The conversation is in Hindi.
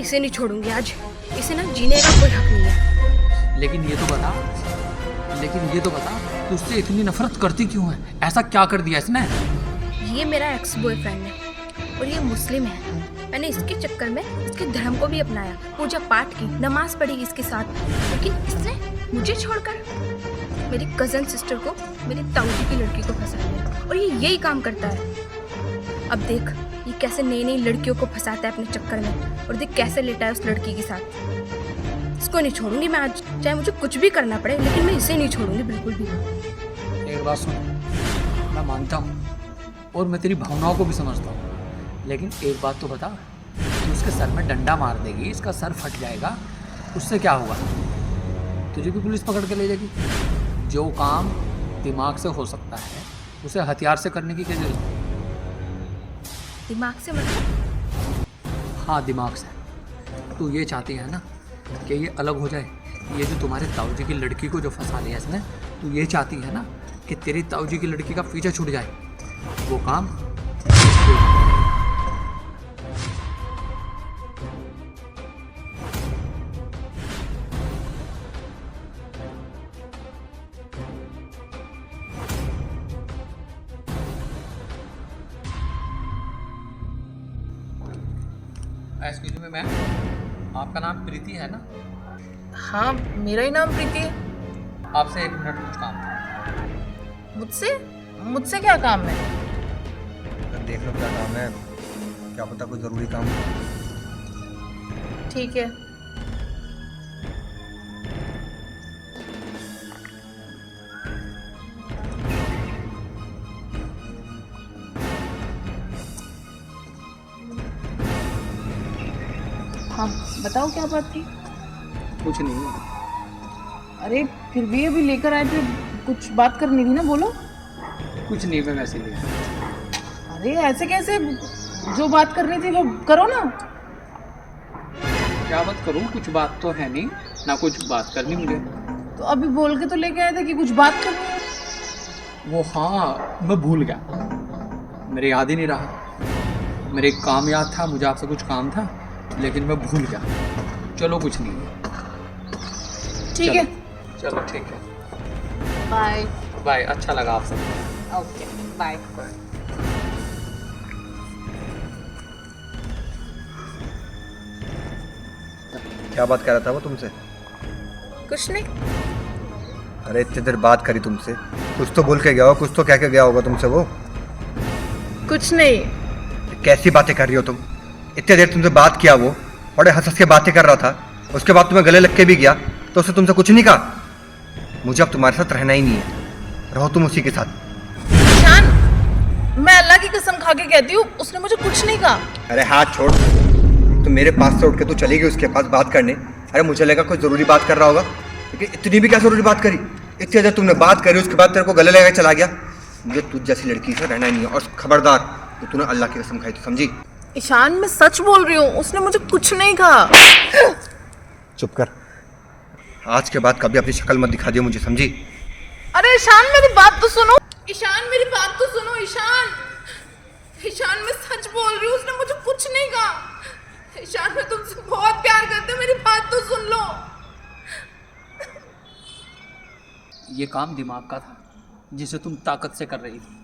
इसे नहीं छोड़ूंगी आज। इसे ना जीने का कोई हक नहीं है। लेकिन ये तो बता तू उससे इतनी नफरत करती क्यों है? ऐसा क्या कर दिया इसने? ये मेरा एक्स बॉयफ्रेंड है और ये मुस्लिम है। मैंने इसके चक्कर में इसके धर्म को भी अपनाया, पूजा पाठ की, नमाज पढ़ी इसके साथ, लेकिन इसने मुझे छोड़कर मेरी कजन सिस्टर को, मेरी ताऊ जी की लड़की को फंसा दिया। और ये यही काम करता है। अब देख ये कैसे नई नई लड़कियों को फंसाता है अपने चक्कर में, और देख कैसे लेटा है उस लड़की के साथ। इसको नहीं छोड़ूंगी मैं आज, चाहे मुझे कुछ भी करना पड़े, लेकिन मैं इसे नहीं छोड़ूंगी बिल्कुल भी। एक बात सुन, मैं मानता हूँ और मैं तेरी भावनाओं को भी समझता हूँ, लेकिन एक बात तो बता, तू उसके सर में डंडा मार देगी, इसका सर फट जाएगा, उससे क्या होगा? तुझे भी पुलिस पकड़ के ले जाएगी। जो काम दिमाग से हो सकता है उसे हथियार से करने की क्या जरूरत है? दिमाग से मतलब? हाँ, दिमाग से। तू ये चाहती है ना कि ये अलग हो जाए, ये जो तुम्हारे ताऊ जी की लड़की को जो फंसा लिया इसने, तू ये चाहती है ना कि तेरी ताऊ जी की लड़की का पीछा छूट जाए। वो काम एक्सक्यूज मी मैम, आपका नाम प्रीति है ना? हाँ, मेरा ही नाम प्रीति है। आपसे 1 मिनट कुछ काम था। मुझसे मुझसे क्या काम है? देख लो क्या काम है, क्या पता कोई ज़रूरी काम हो। ठीक है। हाँ, बताओ क्या बात थी? कुछ नहीं। अरे फिर भी अभी लेकर आए थे, कुछ बात करनी थी ना, बोलो। कुछ नहीं, मैं वैसे लिया। अरे ऐसे कैसे, जो बात करनी थी वो करो ना। क्या बात करूं? कुछ बात तो है नहीं ना, कुछ बात करनी मुझे। तो अभी बोल के तो लेके आए थे कि कुछ बात करनी है। वो हाँ, मैं भूल गया, मेरे याद ही नहीं रहा। मेरे एक काम याद था, मुझे आपसे कुछ काम था, लेकिन मैं भूल गया। चलो कुछ नहीं, ठीक है, चलो ठीक है, बाय। बाय। अच्छा लगा आपसे। Okay, bye. क्या बात कर रहा था वो तुमसे? कुछ नहीं। अरे इतनी देर बात करी तुमसे, कुछ तो बोल के गया हो, कुछ तो कह के गया होगा तुमसे वो। कुछ नहीं। कैसी बातें कर रही हो तुम? इतनी देर तुमसे बात किया, वो बड़े हंस हंस के बातें कर रहा था, उसके बाद तुम्हें गले लग के भी गया, तो उसने तुमसे कुछ नहीं कहा? मुझे अब तुम्हारे साथ रहना ही नहीं है, रहो तुम उसी के साथ। ईशान, मैं अल्लाह की कसम खा के कहती हूँ, उसने मुझे कुछ नहीं कहा। अरे हाथ छोड़, तो मेरे पास से उठ के तू चली गई उसके पास बात करने। अरे मुझे लगा कोई ज़रूरी बात कर रहा होगा, लेकिन इतनी भी क्या ज़रूरी बात करी? इतनी देर तुमने बात करी, उसके बाद तेरे को गले लगा के चला गया। मुझे तुझ जैसी लड़की से रहना ही नहीं है, और खबरदार तो तूने अल्लाह की कसम खाई तो समझी? ईशान, मैं सच बोल रही हूँ, उसने मुझे कुछ नहीं कहा। चुप कर, आज के बाद कभी अपनी शक्ल मत दिखा दियो मुझे, समझी? अरे ईशान, मेरी बात तो सुनो। ईशान, मेरी बात तो सुनो। ईशान, ईशान, मैं सच बोल रही हूँ, उसने मुझे कुछ नहीं कहा। ईशान, मैं तुमसे बहुत प्यार करती हूँ, मेरी बात तो सुन लो। ये काम दिमाग का था जिसे तुम ताकत से कर रही थी।